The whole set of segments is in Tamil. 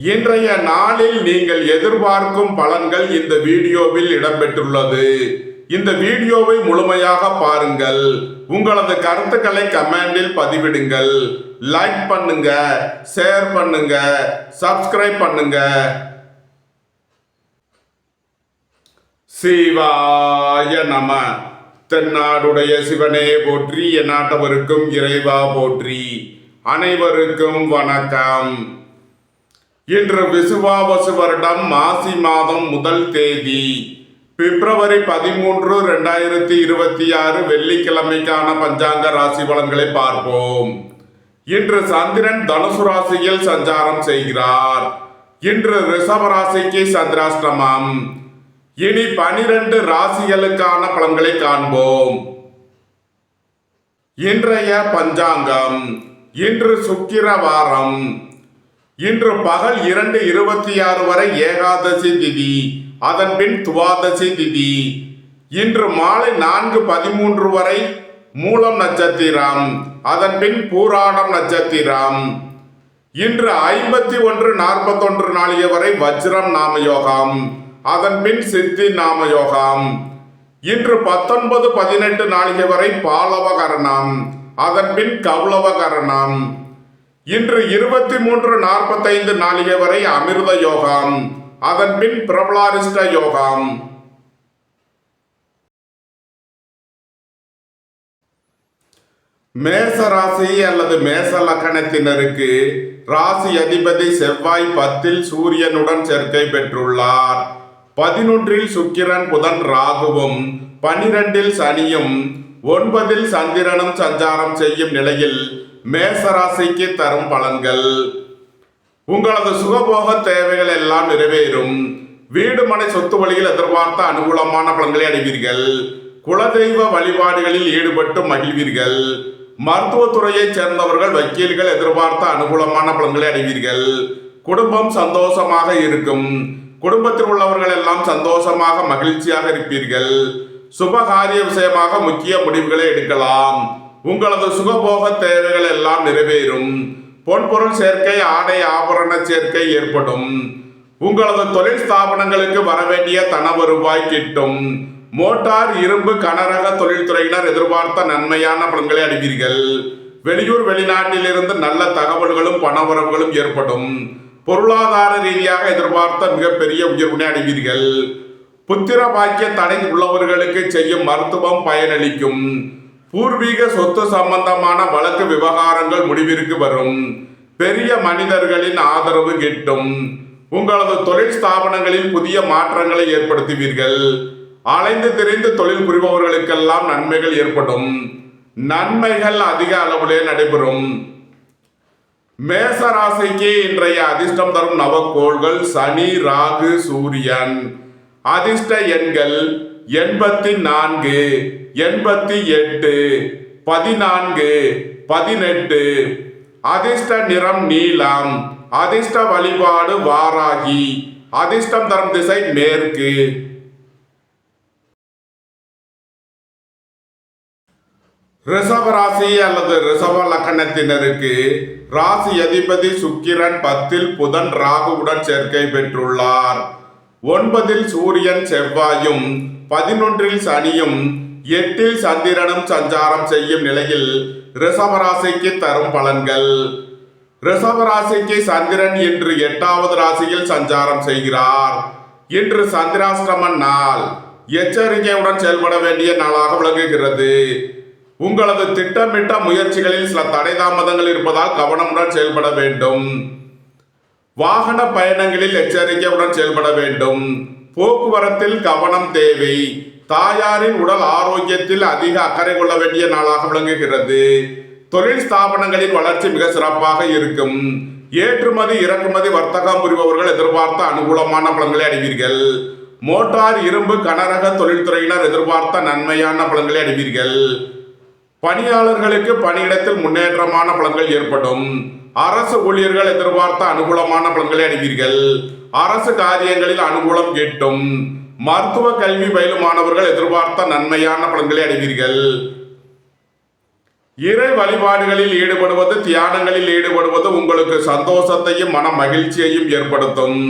இன்றைய நாளில் நீங்கள் எதிர்பார்க்கும் பலன்கள் இந்த வீடியோவில் இடம்பெற்றுள்ளது. இந்த வீடியோவை முழுமையாக பாருங்கள். உங்களது கருத்துக்களை கமெண்டில் பதிவிடுங்கள். லைக் பண்ணுங்க, ஷேர் பண்ணுங்க, சப்ஸ்கிரைப் பண்ணுங்க. சிவாய நம. தென்னாடுடைய சிவனே போற்றி, என் நாட்டவருக்கும் இறைவா போற்றி. அனைவருக்கும் வணக்கம். இன்று விசுவாவசு வருடம் மாசி மாதம் முதல் தேதி பிப்ரவரி 13, 2026 வெள்ளிக்கிழமைக்கான பஞ்சாங்க ராசி பலன்களை பார்ப்போம். இன்று சந்திரன் தனுசு ராசியில் சஞ்சாரம் செய்கிறார். இன்று ரிஷப ராசிக்கு சந்திராஷ்டமம். இனி 12 ராசிகளுக்கான பலன்களை காண்போம். இன்றைய பஞ்சாங்கம். இன்று சுக்கிர வாரம். இன்று பகல் 2:26 வரை ஏகாதசி திதி, அதன் பின் துவாதசி திதி. இன்று மாலை 4:13 வரை மூலம் நட்சத்திரம், அதன் பின் பூராடம் நட்சத்திரம். இன்று 51:41 நாளிகை வரை வஜ்ரம் நாமயோகம், அதன் பின் சித்தி நாமயோகம். இன்று 19:18 நாளிகை வரை பாலவகரணம், அதன் பின் கௌளவகரணம். இன்று 23:45 நாளிகை வரை அமிர்த யோகம், அதன் பின் பிரபலாரிஷ்ட யோகம். மேச ராசி அல்லது மேச லக்னத்தினருக்கு ராசி அதிபதி செவ்வாய் 10 சூரியனுடன் சேர்க்கை பெற்றுள்ளார். 11 சுக்கிரன் புதன் ராகுவும் 12 சனியும் 9 சந்திரனும் சஞ்சாரம் செய்யும் நிலையில் மேசராசிக்கு தரும் பலன்கள். உங்களது சுகபோக தேவைகள் எல்லாம் நிறைவேறும். வீடு மனை சொத்து வழியில் எதிர்பார்த்த அனுகூலமான பலன்களை அடைவீர்கள். குலதெய்வ வழிபாடுகளில் ஈடுபட்டு மகிழ்வீர்கள். மருத்துவத்துறையைச் சேர்ந்தவர்கள் வக்கீல்கள் எதிர்பார்த்த அனுகூலமான பலன்களை அடைவீர்கள். குடும்பம் சந்தோஷமாக இருக்கும். குடும்பத்தில் உள்ளவர்கள் எல்லாம் சந்தோஷமாக மகிழ்ச்சியாக இருப்பீர்கள். சுபகாரிய விஷயமாக முக்கிய முடிவுகளை எடுக்கலாம். உங்களது சுகபோக தேவைகள் எல்லாம் நிறைவேறும். பொன்பொருள் சேர்க்கை, ஆடை ஆபரண சேர்க்கை ஏற்படும். உங்களது தொழில் ஸ்தாபனங்களுக்கு வரவேண்டிய தன வருவாய் கிட்டும். மோட்டார், இரும்பு, கனரக தொழில்துறையினர் எதிர்பார்த்த நன்மையான பலன்களை அடைவீர்கள். வெளியூர் வெளிநாட்டில் இருந்து நல்ல தகவல்களும் பணவரவுகளும் ஏற்படும். பொருளாதார ரீதியாக எதிர்பார்த்த மிகப்பெரிய உயர்வினை அடைவீர்கள். புத்திர பாக்கிய தடை உள்ளவர்களுக்கு செய்யும் மருத்துவம் பயனளிக்கும். பூர்வீக சொத்து சம்பந்தமான வழக்கு விவகாரங்கள் முடிவிற்கு வரும். பெரிய மனிதர்களின் ஆதரவு கிட்டும். உங்களது தொழில் ஸ்தாபனங்களில் புதிய மாற்றங்களை ஏற்படுத்துவீர்கள். அலைந்து திரிந்து தொழில் புரிபவர்களுக்கெல்லாம் நன்மைகள் ஏற்படும். நன்மைகள் அதிக அளவிலே நடைபெறும். மேச ராசிக்கு இன்றைய அதிர்ஷ்டம் தரும் நவக்கோள்கள் சனி, ராகு, சூரியன். அதிர்ஷ்ட எண்கள் 84, 88, 14, 18. அதிர்ஷ்ட நிறம் நீலம். அதிர்ஷ்ட வழிபாடு வாராகி. அதிர்ஷ்டம் தரும் திசை மேற்கு. ரிஷப ராசி அல்லது ரிஷப லக்னத்தினருக்கு ராசி அதிபதி சுக்கிரன் 10 புதன் ராகுவுடன் சேர்க்கை பெற்றுள்ளார். 9 சூரியன் செவ்வாயும் 11 சனியும் 8 சந்திரனும் சஞ்சாரம் செய்யும் நிலையில் ரிஷபராசிக்கு தரும் பலன்கள். ரிஷபராசிக்கு சந்திரன் இன்று 8வது ராசியில் சஞ்சாரம் செய்கிறார். இன்று சந்திராஷ்டம நாள். எச்சரிக்கையுடன் செயல்பட வேண்டிய நாளாக விளங்குகிறது. உங்களது திட்டமிட்ட முயற்சிகளில் சில தடை தாமதங்கள் இருப்பதால் கவனமுடன் செயல்பட வேண்டும். வாகன பயணங்களில் எச்சரிக்கையுடன் செயல்பட வேண்டும். போக்குவரத்தில் கவனம் தேவை. தாயாரின் உடல் ஆரோக்கியத்தில் அதிக அக்கறை கொள்ள வேண்டிய நாளாக விளங்குகிறது. தொழில் ஸ்தாபனங்களின் வளர்ச்சி மிக சிறப்பாக இருக்கும். ஏற்றுமதி இறக்குமதி வர்த்தகம் புரிபவர்கள் எதிர்பார்த்த அனுகூலமான பலன்களை அடைவீர்கள். மோட்டார், இரும்பு, கனரக தொழில்துறையினர் எதிர்பார்த்த நன்மையான பலன்களை அடைவீர்கள். பணியாளர்களுக்கு பணியிடத்தில் முன்னேற்றமான பலன்கள் ஏற்படும். அரசு ஊழியர்கள் எதிர்பார்த்த அனுகூலமான பலன்களை அடைவீர்கள். அரசு காரியங்களில் அனுகூலம் கிட்டும். மருத்துவ கல்வி பயிலும் மாணவர்கள் எதிர்பார்த்த நன்மையான பலன்களை அடைவீர்கள். இறை வழிபாடுகளில் ஈடுபடுவது, தியானங்களில் ஈடுபடுவது உங்களுக்கு சந்தோஷத்தையும் மன மகிழ்ச்சியையும் ஏற்படுத்தும்.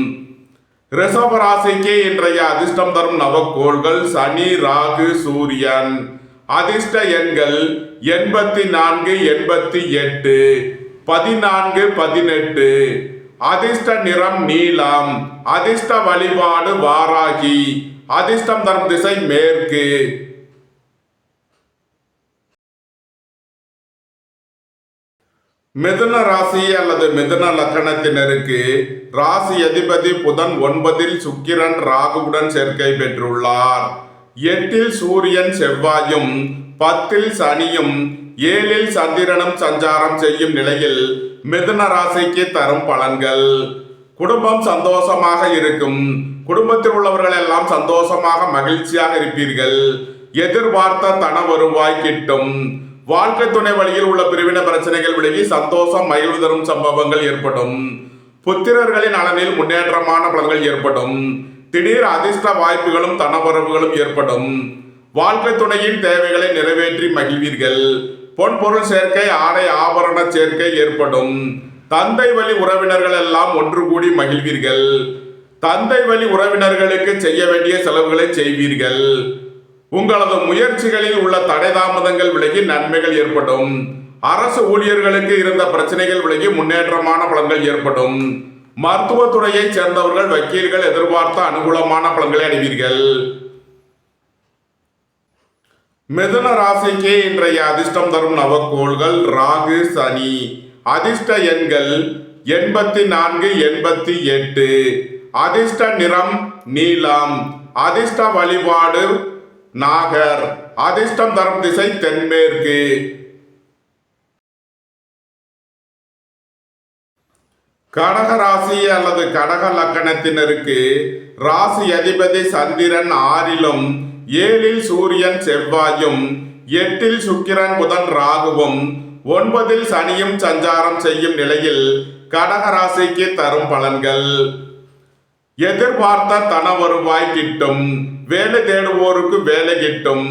ரிஷப ராசிக்கு இன்றைய அதிர்ஷ்டம் தரும் நவக்கோள்கள் சனி, ராகு, சூரியன். அதிர்ஷ்ட எண்கள் 84, 88, 14, 18. அதிர்ஷ்ட நிறம் நீலம். அதிர்ஷ்ட வழிபாடு வாராகி. அதிர்ஷ்டம் தரும் திசை மேற்கு. மிதுன ராசி அல்லது மிதுன லக்கணத்தினருக்கு ராசி அதிபதி புதன் 9ல் சுக்கிரன் ராகுவுடன் சேர்க்கை பெற்றுள்ளார். 8ல் சூரியன் செவ்வாயும் 10ல் சனியும் 7ல் சந்திரனும் சஞ்சாரம் செய்யும் நிலையில் மிதுன ராசிக்கு தரும் பலன்கள். குடும்பம் சந்தோஷமாக இருக்கும். குடும்பத்தில் உள்ளவர்கள் எல்லாம் சந்தோஷமாக மகிழ்ச்சியாக இருப்பீர்கள். எதிர்பார்த்த தன வருவாய் கிட்டும். வாழ்க்கை துணை வழியில் உள்ள பிரிவின பிரச்சனைகள் விலகி சந்தோஷம் மகிழ்வு தரும் சம்பவங்கள் ஏற்படும். புத்திரர்களின் நலனில் முன்னேற்றமான பலன்கள் ஏற்படும். திடீர் அதிர்ஷ்ட வாய்ப்புகளும் தனவரவுகளும் ஏற்படும். வாழ்க்கை துணையின் தேவைகளை நிறைவேற்றி மகிழ்வீர்கள். பொன் பொருள் சேர்க்கை, ஆடை ஆபரண சேர்க்கை ஏற்படும். தந்தை வழி உறவினர்கள் எல்லாம் ஒன்று கூடி மகிழ்வீர்கள். தந்தை வழி உறவினர்களுக்கு செய்ய வேண்டிய செலவுகளை செய்வீர்கள். உங்களது முயற்சிகளில் உள்ள தடை தாமதங்கள் விலகி நன்மைகள் ஏற்படும். அரசு ஊழியர்களுக்கு இருந்த பிரச்சனைகள் விலகி முன்னேற்றமான பலன்கள் ஏற்படும். மருத்துவத்துறையை சேர்ந்தவர்கள், வக்கீல்கள் எதிர்பார்த்த அனுகூலமான பலன்களை அடைவீர்கள். மிதுன ராசிக்கு இன்றைய அதிர்ஷ்டம் தரும் நவக்கோள்கள் ராகு, சனி. அதிர்ஷ்ட எண்கள் 84, 88. அதிர்ஷ்ட நிறம் நீலம். அதிர்ஷ்ட வழிபாடு நாகர். அதிர்ஷ்டம் தரும் திசை தென்மேற்கு. கடக ராசி அல்லது கடக லக்கணத்தினருக்கு ராசி அதிபதி சந்திரன் 6லும் 7ல் சூரியன் செவ்வாயும் 8ல் சுக்கிரன் புதன் ராகுவும் 9ல் சனியும் சஞ்சாரம் செய்யும் நிலையில் கடக ராசிக்கு தரும் பலன்கள். எதிர்பார்த்த தன வருவாய் கிட்டும். வேலை தேடுவோருக்கு வேலை கிட்டும்.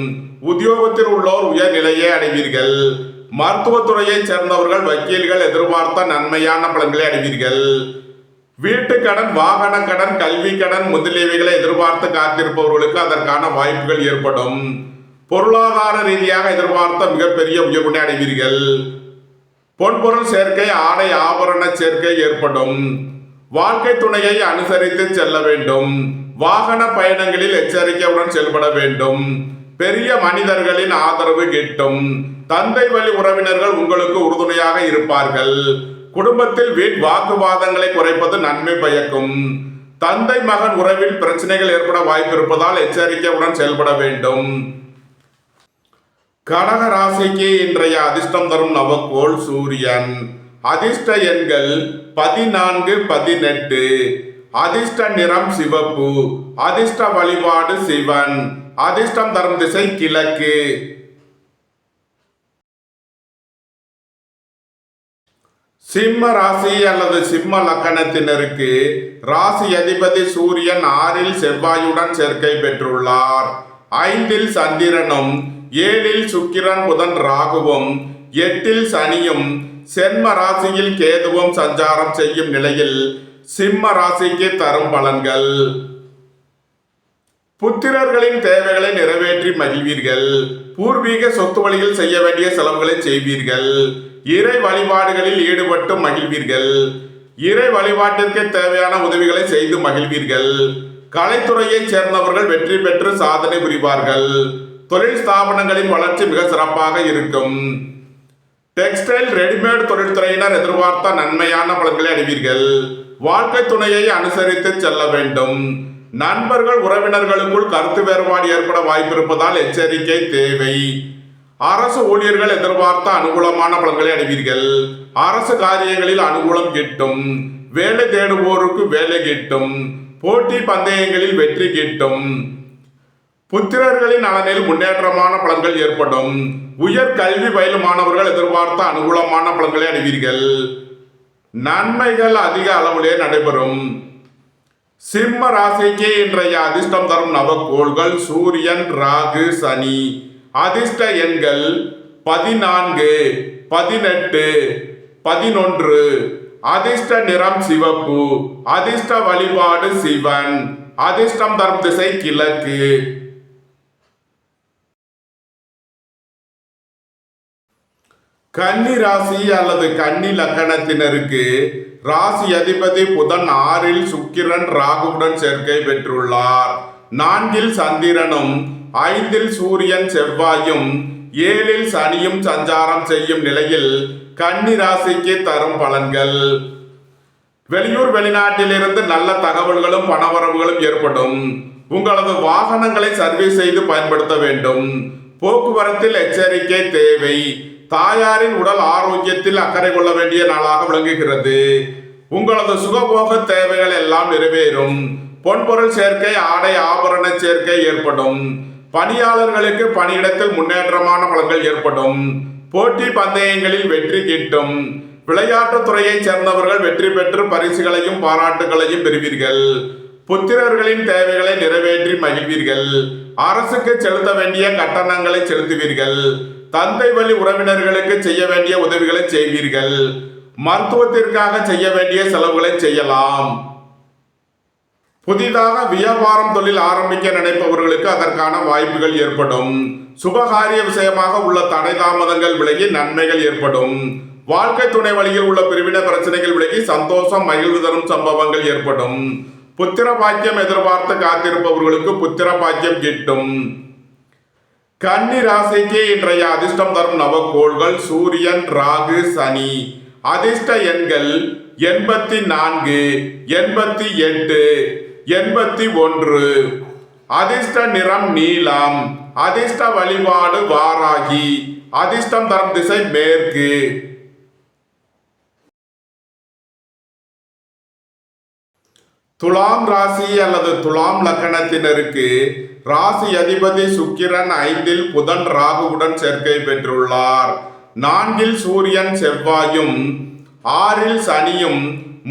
உத்தியோகத்தில் உள்ளோர் உயர்நிலையை அடைவீர்கள். மருத்துவத்துறையை சேர்ந்தவர்கள், வக்கீல்கள் எதிர்பார்த்த நன்மையான பலன்களை அடைவீர்கள். வீட்டு கடன், வாகன கடன், கல்வி கடன் முதலியவைகளை எதிர்பார்த்து காத்திருப்பவர்களுக்கு அதற்கான வாய்ப்புகள் ஏற்படும். பொருளாதார ரீதியாக எதிர்பார்த்த மிகப்பெரிய உயர்வினை அடைவீர்கள். பொன்பொருள் சேர்க்கை, ஆடை ஆபரண சேர்க்கை ஏற்படும். வாழ்க்கை துணையை அனுசரித்து செல்ல வேண்டும். வாகன பயணங்களில் எச்சரிக்கையுடன் செயல்பட வேண்டும். பெரிய மனிதர்களின் ஆதரவு கிட்டும். தந்தை வழி உறவினர்கள் உங்களுக்கு உறுதுணையாக இருப்பார்கள். குடும்பத்தில் வீண் வாக்குவாதங்களை குறைப்பது நன்மை பயக்கும். தந்தை மகன் உறவில் பிரச்சனைகள் ஏற்பட வாய்ப்பு இருப்பதால் எச்சரிக்கையுடன் செயல்பட வேண்டும். கடக ராசிக்கு இன்றைய அதிர்ஷ்டம் தரும் நவக்கோள் சூரியன். அதிர்ஷ்ட எண்கள் 14, 18. அதிர்ஷ்ட நிறம் சிவப்பு. அதிர்ஷ்ட வழிபாடு சிவன். அதிர்ஷ்டம் தரும் திசை கிழக்கு. சிம்ம ராசி அல்லது சிம்ம லக்கணத்தினருக்கு ராசி அதிபதி சூரியன் 6ல் செவ்வாயுடன் சேர்க்கை பெற்றுள்ளார். 5ல் சந்திரனும் 7ல் சுக்கிரன் புதன் ராகுவும் 8ல் சனியும் சென்ம ராசியில் கேதுவும் சஞ்சாரம் செய்யும் நிலையில் சிம்ம ராசிக்கு தரும் பலன்கள். புத்திரர்களின் தேவைகளை நிறைவேற்றி மகிழ்வீர்கள். பூர்வீக சொத்து வழியில் செய்ய வேண்டிய செலவுகளை செய்வீர்கள். இறை வழிபாடுகளில் ஈடுபட்டு மகிழ்வீர்கள். இறை வழிபாட்டிற்கு தேவையான உதவிகளை செய்து மகிழ்வீர்கள். கலைத்துறையை சேர்ந்தவர்கள் வெற்றி பெற்று சாதனை புரிவார்கள். தொழில் ஸ்தாபனங்களின் வளர்ச்சி மிக சிறப்பாக இருக்கும். டெக்ஸ்டைல், ரெடிமேட் தொழில்துறையினர் எதிர்பார்த்த நன்மையான பலன்களை அடைவீர்கள். வாழ்க்கை துணையை அனுசரித்து செல்ல வேண்டும். நண்பர்கள், உறவினர்களுக்குள் கருத்து வேறுபாடு ஏற்பட வாய்ப்பு இருப்பதால் எச்சரிக்கை தேவை. அரசு ஊழியர்கள் எதிர்பார்த்த அனுகூலமான பலன்களை அடைவீர்கள். அரசு காரியங்களில் அனுகூலம் கிட்டும். வேலை தேடுவோருக்கு வேலை கிட்டும். போட்டி பந்தயங்களில் வெற்றி கிட்டும். புத்திரர்களின் நலனில் முன்னேற்றமான பலன்கள் ஏற்படும். உயர் கல்வி பயிலும் மாணவர்கள் எதிர்பார்த்த அனுகூலமான பலன்களை அடைவீர்கள். நன்மைகள் அதிக அளவிலே நடைபெறும். சிம்ம ராசிக்கு இன்றைய அதிர்ஷ்டம் தரும் நவக்கோள்கள் சூரியன், ராகு, சனி. அதிர்ஷ்ட எண்கள் 14, 18, 11. அதிர்ஷ்ட நிறம் சிவப்பு. அதிர்ஷ்ட வழிபாடு சிவன். அதிர்ஷ்டம் தரும் திசை கிழக்கு. கன்னி ராசி அல்லது கன்னி லக்கணத்தினருக்கு ராசி அதிபதி புதன் 6ல் சுக்கிரன் ராகுவுடன் சேர்க்கை பெற்றுள்ளார். 4ல் சந்திரனும் 5ல் சூரியன் செவ்வாயும் 7ல் சனியும் சஞ்சாரம் செய்யும் நிலையில் கன்னி ராசிக்கு தரும் பலன்கள். வெளியூர் வெளிநாட்டிலிருந்து நல்ல தகவல்களும் பணவரவுகளும் ஏற்படும். உங்களது வாகனங்களை சர்வீஸ் செய்து பயன்படுத்த வேண்டும். போக்குவரத்தில் எச்சரிக்கை தேவை. தாயாரின் உடல் ஆரோக்கியத்தில் அக்கறை கொள்ள வேண்டிய நாளாக விளங்குகிறது. உங்களது சுகபோக தேவைகள் எல்லாம் நிறைவேறும். பொன்பொருள் சேர்க்கை, ஆடை ஆபரண சேர்க்கை ஏற்படும். பணியாளர்களுக்கு பணியிடத்தில் முன்னேற்றமான பலன்கள் ஏற்படும். போட்டி பந்தயங்களில் வெற்றி கிட்டும். விளையாட்டுத் துறையைச் சேர்ந்தவர்கள் வெற்றி பெற்று பரிசுகளையும் பாராட்டுகளையும் பெறுவீர்கள். புத்திரர்களின் தேவைகளை நிறைவேற்றி மகிழ்வீர்கள். அரசுக்கு செலுத்த வேண்டிய கட்டணங்களை செலுத்துவீர்கள். தந்தை வழி உறவினர்களுக்கு செய்ய வேண்டிய உதவிகளை செய்வீர்கள். மருத்துவத்திற்காக செய்ய வேண்டிய செலவுகளை செய்யலாம். புதிதாக வியாபாரம் தொழில் ஆரம்பிக்க நினைப்பவர்களுக்கு அதற்கான வாய்ப்புகள் ஏற்படும். சுபகாரிய விஷயமாக உள்ள தடை தாமதங்கள் விலகி நன்மைகள் ஏற்படும். வாழ்க்கை துணை வழியில் உள்ள பிரிவின பிரச்சனைகள் விலகி சந்தோஷம் மகிழ்வு தரும் சம்பவங்கள் ஏற்படும். புத்திர பாக்கியம் எதிர்பார்த்து காத்திருப்பவர்களுக்கு புத்திர பாக்கியம் கிட்டும். கன்னி ராசிக்கு இன்றைய அதிர்ஷ்டம் தரும் நவக்கோள்கள் சூரியன், ராகு, சனி. அதிர்ஷ்ட எண்கள் 84, 88, 81. அதிர்ஷ்ட நிறம் நீலம். அதிர்ஷ்ட வழிபாடு வாராகி. அதிர்ஷ்டம் தரும் திசை மேற்கு. துலாம் ராசி அல்லது துலாம் லக்கணத்தினருக்கு ராசி அதிபதி சுக்கிரன் 5ல் புதன் ராகுவுடன் சேர்க்கை பெற்றுள்ளார். 4ல் சூரியன் செவ்வாயும் 6ல் சனியும்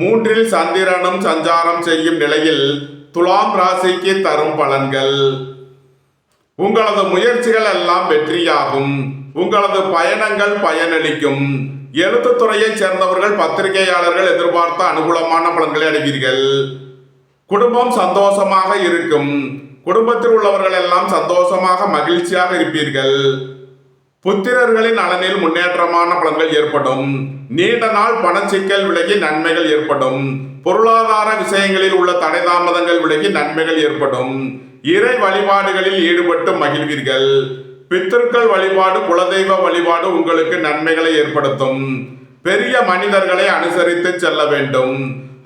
3ல் சந்திரனும் சஞ்சாரம் செய்யும் நிலையில் துலாம் ராசிக்கு தரும் பலன்கள். உங்களது முயற்சிகள் எல்லாம் வெற்றியாகும். உங்களது பயணங்கள் பயனளிக்கும். எழுத்துத்துறையைச் சேர்ந்தவர்கள் பத்திரிகையாளர்கள் எதிர்பார்த்த அனுகூலமான பலன்களை அடைவீர்கள். குடும்பம் சந்தோஷமாக இருக்கும். குடும்பத்தில் உள்ளவர்கள் எல்லாம் சந்தோஷமாக மகிழ்ச்சியாக இருப்பீர்கள். புத்திரர்களின் நலனில் முன்னேற்றமான பலன்கள் ஏற்படும். நீண்ட நாள் பணச்சிக்கல் விலகி நன்மைகள் ஏற்படும். பொருளாதார விஷயங்களில் உள்ள தடை தாமதங்கள் விலகி நன்மைகள் ஏற்படும். இறை வழிபாடுகளில் ஈடுபட்டு மகிழ்வீர்கள். பித்திருக்கள் வழிபாடு, குலதெய்வ வழிபாடு உங்களுக்கு நன்மைகளை ஏற்படுத்தும். பெரிய மனிதர்களை அனுசரித்து செல்ல வேண்டும்.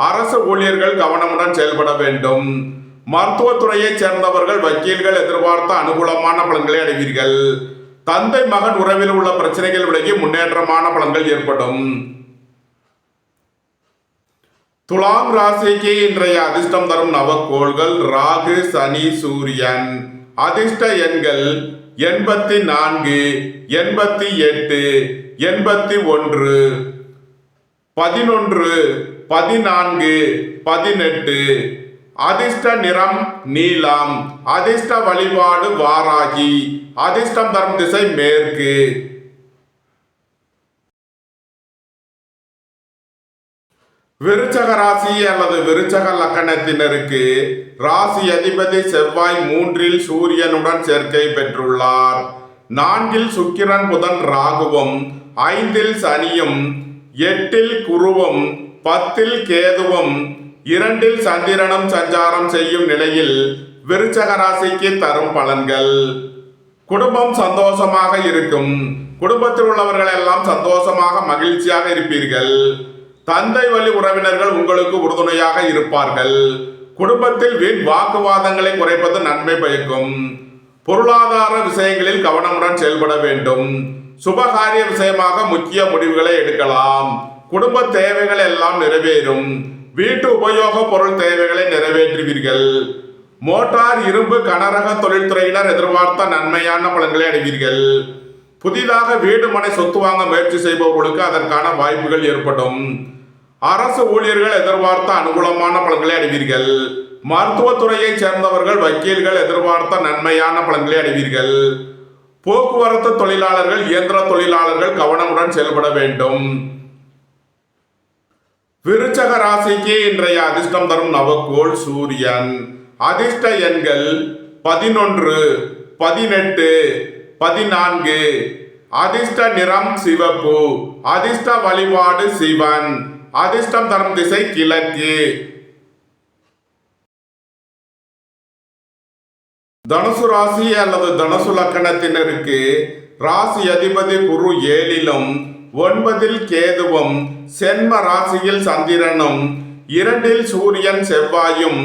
அரசு ஊழியர்கள் கவனமுடன் செயல்பட வேண்டும். மருத்துவத்துறையைச் சேர்ந்தவர்கள் வக்கீல்கள் எதிர்பார்த்த அனுகூலமான பலன்களை அடைவீர்கள். தந்தை மகன் உறவில் உள்ள பிரச்சனைகள் விலகி முன்னேற்றமான பலன்கள் ஏற்படும். துலாம் ராசிக்கு இன்றைய அதிர்ஷ்டம் தரும் நவக்கோள்கள் ராகு, சனி, சூரியன். அதிர்ஷ்ட எண்கள் 84, 88, 81, 11, 14, 18. அதிர்ஷ்ட நிறம் நீலம். அதிர்ஷ்ட வழிபாடு வாராகி. அதிர்ஷ்டம் தரும் திசை மேற்கு. விருச்சக ராசி அல்லது விருச்சக லக்கணத்தினருக்கு ராசி அதிபதி செவ்வாய் 3ல் சூரியனுடன் சேர்க்கை பெற்றுள்ளார். 4ல் சுக்கிரன் புதன் ராகுவும் 5ல் சனியும் 8ல் குருவும் 10ல் கேதுவும் 2ல் சந்திரனும் சஞ்சாரம் செய்யும் நிலையில் விருச்சக ராசிக்கு தரும் பலன்கள். குடும்பம் சந்தோஷமாக இருக்கும். குடும்பத்தில் உள்ளவர்கள் எல்லாம் சந்தோஷமாக மகிழ்ச்சியாக இருப்பீர்கள். தந்தை வழி உறவினர்கள் உங்களுக்கு உறுதுணையாக இருப்பார்கள். குடும்பத்தில் வீண் வாக்குவாதங்களை குறைப்பது நன்மை பயக்கும். பொருளாதார விஷயங்களில் கவனமுடன் செயல்பட வேண்டும். சுபகாரிய விஷயமாக முக்கிய முடிவுகளை எடுக்கலாம். குடும்ப தேவைகள் எல்லாம் நிறைவேறும். வீட்டு உபயோக பொருள் தேவைகளை நிறைவேற்றுவீர்கள். மோட்டார், இரும்பு, கனரக தொழில்துறையினர் எதிர்பார்த்த நன்மையான பலன்களை அடைவீர்கள். புதிதாக வீடு மனை சொத்து வாங்க முயற்சி செய்பவர்களுக்கு அதற்கான வாய்ப்புகள் ஏற்படும். அரசு ஊழியர்கள் எதிர்பார்த்த அனுகூலமான பலன்களை அடைவீர்கள். மருத்துவத்துறையைச் சேர்ந்தவர்கள் வக்கீல்கள் எதிர்பார்த்த நன்மையான பலன்களை அடைவீர்கள். போக்குவரத்து தொழிலாளர்கள், இயந்திர தொழிலாளர்கள் கவனமுடன் செயல்பட வேண்டும். விருச்சக ராசிக்கு இன்றைய அதிர்ஷ்டம் தரும் நவக்கோள் சூரியன். அதிர்ஷ்ட எண்கள் 11, 18, 14. அதிர்ஷ்ட நிறம் சிவப்பு. அதிர்ஷ்ட வழிபாடு சிவன். அதிர்ஷ்டம் தரும் திசை கிழக்கு. தனுசு ராசி அல்லது தனுசு லக்கணத்தினருக்கு ராசி அதிபதி குரு 7லும் 9ல் கேதுவும் சென்ம ராசியில் சந்திரனும் 2ல் சூரியன் செவ்வாயும்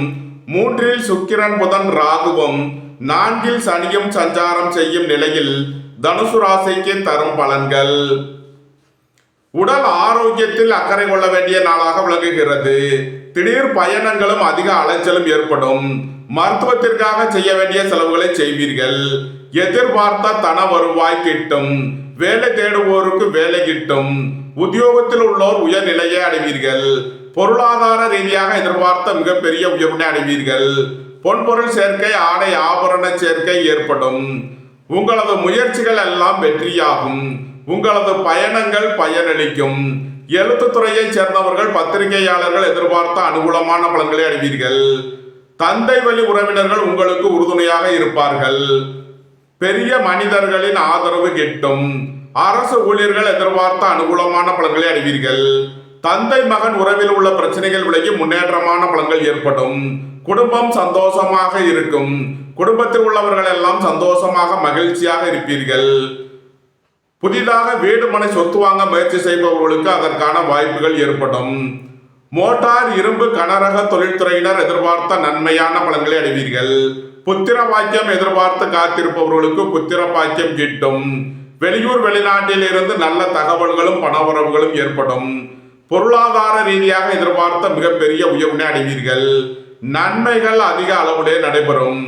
3ல் சுக்கிரன் புதன் ராகுவும் 4ல் சனியும் சஞ்சாரம் செய்யும் நிலையில் தனுசு ராசிக்கு தரும் பலன்கள். உடல் ஆரோக்கியத்தில் அக்கறை கொள்ள வேண்டிய நாளாக விளங்குகிறது. திடீர் பயணங்களும் அதிக அலைச்சலும் ஏற்படும். மருத்துவத்திற்காக செய்ய வேண்டிய செலவுகளை செய்வீர்கள். எதிர்பார்த்த தன வருவாய் கிட்டும். வேலை தேடுவோருக்கு வேலை கிட்டும். உத்தியோகத்தில் உள்ளோர் உயர்நிலையை அடைவீர்கள். பொருளாதார ரீதியாக எதிர்பார்த்த மிகப்பெரிய உயர்வினை அடைவீர்கள். பொன்பொருள் சேர்க்கை, ஆடை ஆபரண சேர்க்கை ஏற்படும். உங்களது முயற்சிகள் எல்லாம் வெற்றியாகும். உங்களது பயணங்கள் பயனளிக்கும். எழுத்துத்துறையை சேர்ந்தவர்கள், பத்திரிகையாளர்கள் எதிர்பார்த்த அனுகூலமான பலன்களை அடைவீர்கள். தந்தை வழி உறவினர்கள் உங்களுக்கு உறுதுணையாக இருப்பார்கள். பெரிய மனிதர்களின் ஆதரவு கிட்டும். அரசு ஊழியர்கள் எதிர்பார்த்த அனுகூலமான பலன்களை அடைவீர்கள். தந்தை மகன் உறவில் உள்ள பிரச்சனைகள் விலகி முன்னேற்றமான பலன்கள் ஏற்படும். குடும்பம் சந்தோஷமாக இருக்கும். குடும்பத்தில் உள்ளவர்கள் எல்லாம் சந்தோஷமாக மகிழ்ச்சியாக இருப்பீர்கள். புதிதாக வீடு மனை சொத்து வாங்க முயற்சி செய்பவர்களுக்கு அதற்கான வாய்ப்புகள் ஏற்படும். மோட்டார், இரும்பு, கனரக தொழில்துறையினர் எதிர்பார்த்த நன்மையான பலன்களை அடைவீர்கள். புத்திர பாக்கியம் எதிர்பார்த்து காத்திருப்பவர்களுக்கு புத்திர பாக்கியம் கிட்டும். வெளியூர் வெளிநாட்டில் இருந்து நல்ல தகவல்களும் பணவரவுகளும் ஏற்படும். பொருளாதார ரீதியாக எதிர்பார்த்த மிகப்பெரிய உயர்வினை அடைவீர்கள். நன்மைகள் அதிக அளவிலே நடைபெறும்.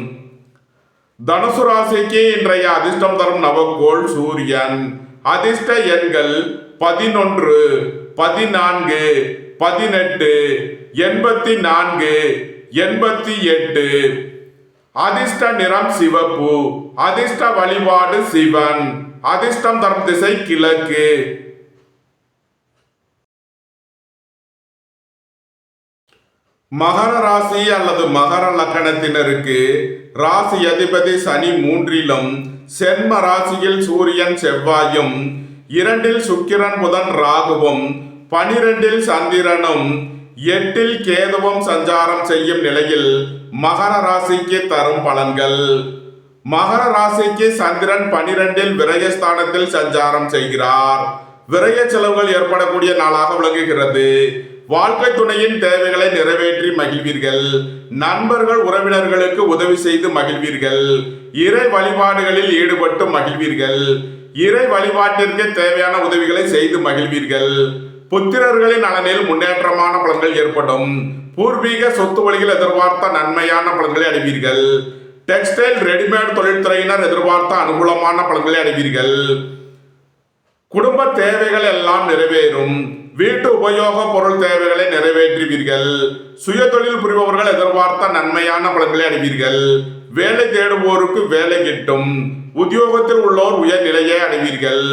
தனுசு ராசிக்கு இன்றைய அதிர்ஷ்டம் தரும் நவக்கோள் சூரியன். அதிர்ஷ்ட எண்கள் 11, 14, 18, 84, 88. அதிர்ஷ்ட நிறம் சிவப்பு. அதிர்ஷ்ட வழிபாடு சிவன். அதிர்ஷ்டம் தரும் திசை கிழக்கு. மகர ராசி அல்லது மகர லக்கணத்தினருக்கு ராசி அதிபதி சனி 3லும் சென்ம ராசியில் சூரியன் செவ்வாயும் 2ல் சுக்கிரன் புதன் ராகுவும் 12ல் சந்திரனும் 8ல் கேதுவும் சஞ்சாரம் செய்யும் நிலையில் மகர ராசிக்கு தரும் பலன்கள். மகர ராசிக்கு சந்திரன் 12ல் விரயஸ்தானத்தில் சஞ்சாரம் செய்கிறார். விரய செலவுகள் ஏற்படக்கூடிய நாளாக விளங்குகிறது. வாழ்க்கை துணையின் தேவைகளை நிறைவேற்றி மகிழ்வீர்கள். நண்பர்கள் உறவினர்களுக்கு உதவி செய்து மகிழ்வீர்கள். இறை வழிபாடுகளில் ஈடுபட்டு மகிழ்வீர்கள். இறை வழிபாட்டிற்கு தேவையான உதவிகளை செய்து மகிழ்வீர்கள். புத்திரர்களின் நலனில் முன்னேற்றமான பலன்கள் ஏற்படும். பூர்வீக சொத்து வழியில் எதிர்பார்த்த நன்மையான பலன்களை அடைவீர்கள். டெக்ஸ்டைல், ரெடிமேட் தொழில்துறையினர் எதிர்பார்த்த அனுகூலமான பலன்களை அடைவீர்கள். குடும்ப தேவைகள் எல்லாம் நிறைவேறும். வீட்டு உபயோக பொருள் தேவைகளை நிறைவேற்றுவீர்கள். சுய தொழில் புரிபவர்கள் எதிர்பார்த்த நன்மையான பலன்களை அடைவீர்கள். வேலை தேடுவோருக்கு வேலை கிட்டும். உத்தியோகத்தில் உள்ளோர் உயர்நிலையை அடைவீர்கள்.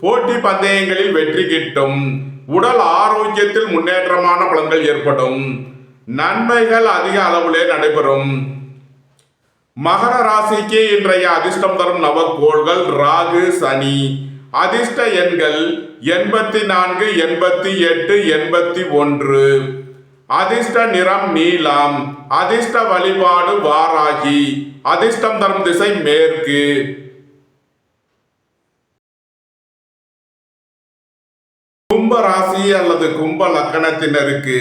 போட்டி பந்தயங்களில் வெற்றி கிட்டும். உடல் ஆரோக்கியத்தில் முன்னேற்றமான பலன்கள் ஏற்படும். நன்மைகள் அதிக அளவிலே நடைபெறும். மகர ராசிக்கு இன்றைய அதிர்ஷ்டம் தரும் நவக்கோள்கள் ராகு, சனி. அதிர்ஷ்ட எண்கள் 84, 88, 81. அதிர்ஷ்ட நிறம் நீலம். அதிர்ஷ்ட வழிபாடு வாராகி. அதிர்ஷ்டம் தரும் திசை மேற்கு. கும்ப ராசி அல்லது கும்ப லக்கணத்தினருக்கு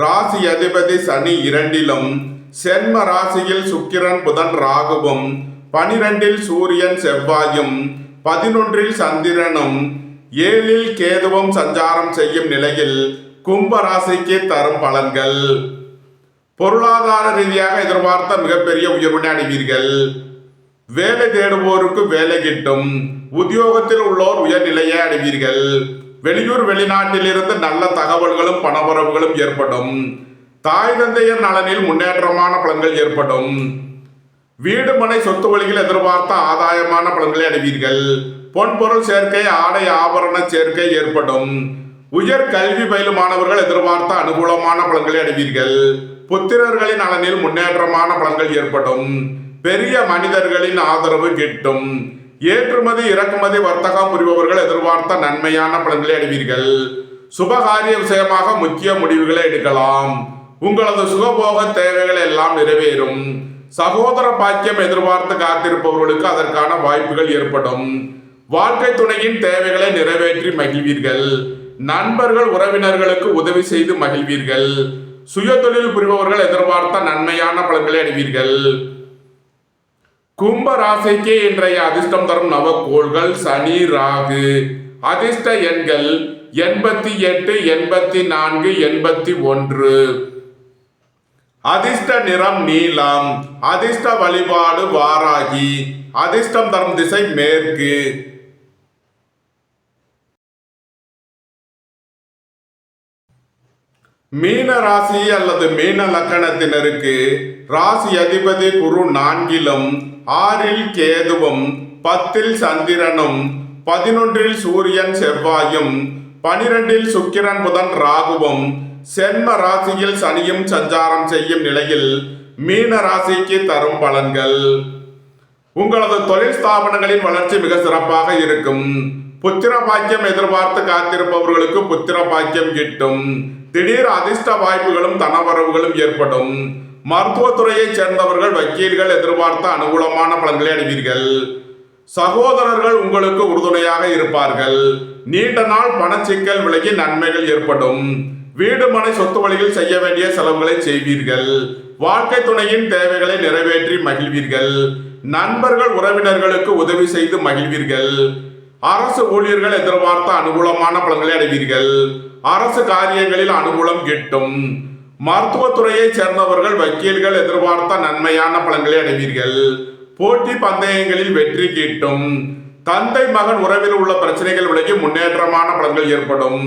ராசி அதிபதி சனி 2லும் சென்ம ராசியில் சுக்கிரன் புதன் ராகுவும் 12ல் சூரியன் செவ்வாயும் 11ல் சந்திரனும் 7ல் கேதுவும் சஞ்சாரம் செய்யும் நிலையில் கும்ப ராசிக்கு தரும் பலன்கள். பொருளாதார ரீதியாக எதிர்பார்த்த மிகப்பெரிய உயர்வினை அடைவீர்கள். வேலை தேடுவோருக்கு வேலை கிட்டும். உத்தியோகத்தில் உள்ளோர் உயர்நிலையை அடைவீர்கள். வெளியூர் வெளிநாட்டில் இருந்து நல்ல தகவல்களும் பணவரவுகளும் ஏற்படும். தாய் தந்தையர் நலனில் முன்னேற்றமான பலன்கள் ஏற்படும். வீடு மனை சொத்து வழியில் எதிர்பார்த்த ஆதாயமான பலன்களை அடைவீர்கள். பொன்பொருள் சேர்க்கை, ஆடை ஆபரண சேர்க்கை ஏற்படும். உயர் கல்வி பயிலும் மாணவர்கள் எதிர்பார்த்த அனுகூலமான பலன்களை அடைவீர்கள். புத்திரர்களின் நலனில் முன்னேற்றமான பலன்கள் ஏற்படும். பெரிய மனிதர்களின் ஆதரவு கிட்டும். ஏற்றுமதி இறக்குமதி வர்த்தகம் புரிபவர்கள் எதிர்பார்த்த நன்மையான பலன்களை அடைவீர்கள். சுபகாரிய விஷயமாக முக்கிய முடிவுகளை எடுக்கலாம். உங்களது சுகபோக தேவைகள் எல்லாம் நிறைவேறும். சகோதர பாக்கியம் எதிர்பார்த்து காத்திருப்பவர்களுக்கு அதற்கான வாய்ப்புகள் ஏற்படும். வாழ்க்கை துணையின் தேவைகளை நிறைவேற்றி மகிழ்வீர்கள். நண்பர்கள் உறவினர்களுக்கு உதவி செய்து மகிழ்வீர்கள். சுய தொழில் புரிபவர்கள் எதிர்பார்த்த நன்மையான பலன்களை அடைவீர்கள். கும்ப ராசிக்கு இன்றைய அதிர்ஷ்டம் தரும் நவக்கோள்கள் சனி, ராகு. அதிர்ஷ்ட எண்கள் 88, 84, 81. அதிர்ஷ்ட நிறம் நீலம். அதிர்ஷ்ட வழிபாடு வாராகி. அதிர்ஷ்டம் தரும் திசை மேற்கு. மீன ராசி அல்லது மீன லக்கணத்தினருக்கு ராசி அதிபதி குரு 4லும் 6ல் கேதுவும் 10ல் சந்திரனும் 11ல் சூரியன் செவ்வாயும் 12ல் சுக்கிரன் புதன் ராகுவும் சென்ம ராசியில் சனியும் சஞ்சாரம் செய்யும் நிலையில் மீன ராசிக்கு தரும் பலன்கள். உங்களது தொழில் ஸ்தாபனங்களின் வளர்ச்சி மிக சிறப்பாக இருக்கும். புத்திர பாக்கியம் எதிர்பார்த்து காத்திருப்பவர்களுக்கு புத்திர பாக்கியம் கிட்டும். திடீர் அதிர்ஷ்ட வாய்ப்புகளும் தனவரவுகளும் ஏற்படும். மருத்துவத்துறையைச் சேர்ந்தவர்கள் வக்கீல்கள் எதிர்பார்த்த அனுகூலமான பலன்களை அடைவீர்கள். சகோதரர்கள் உங்களுக்கு உறுதுணையாக இருப்பார்கள். நீண்ட நாள் பணச்சிக்கல் விலகி நன்மைகள் ஏற்படும். வீடு மனை சொத்து வழியில் செய்ய வேண்டிய செலவுகளை செய்வீர்கள். வாழ்க்கை துணையின் தேவைகளை நிறைவேற்றி மகிழ்வீர்கள். நண்பர்கள் உறவினர்களுக்கு உதவி செய்து மகிழ்வீர்கள். அரசு ஊழியர்கள் எதிர்பார்த்த அனுகூலமான பலன்களை அடைவீர்கள். அரசு காரியங்களில் அனுகூலம் கிட்டும். மருத்துவத்துறையை சேர்ந்தவர்கள் வக்கீல்கள் எதிர்பார்த்த நன்மையான பலன்களை அடைவீர்கள். போட்டி பந்தயங்களில் வெற்றி கிட்டும். தந்தை மகன் உறவில் உள்ள பிரச்சனைகள் விலகி முன்னேற்றமான பலன்கள் ஏற்படும்.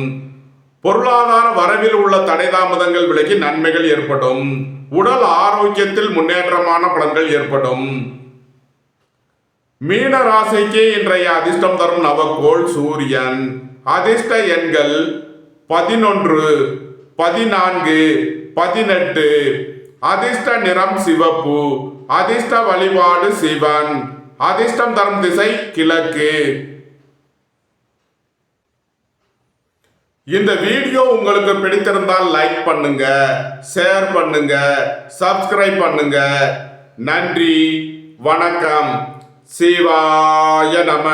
பொருளாதார வரவில் உள்ள தடை தாமதங்கள் விலகி நன்மைகள் ஏற்படும். உடல் ஆரோக்கியத்தில் முன்னேற்றமான பலன்கள் ஏற்படும். மீன ராசிக்கு இன்றைய அதிர்ஷ்டம் தரும் நவக்கோள் சூரியன். அதிர்ஷ்ட எண்கள் 11, 14, 18. அதிர்ஷ்ட நிறம் சிவப்பு. அதிர்ஷ்ட வழிபாடு சிவன். அதிர்ஷ்டம் தரும் திசை கிழக்கு. இந்த வீடியோ உங்களுக்கு பிடித்திருந்தால் லைக் பண்ணுங்க, ஷேர் பண்ணுங்க, சப்ஸ்கிரைப் பண்ணுங்க. நன்றி, வணக்கம். சிவாய நம.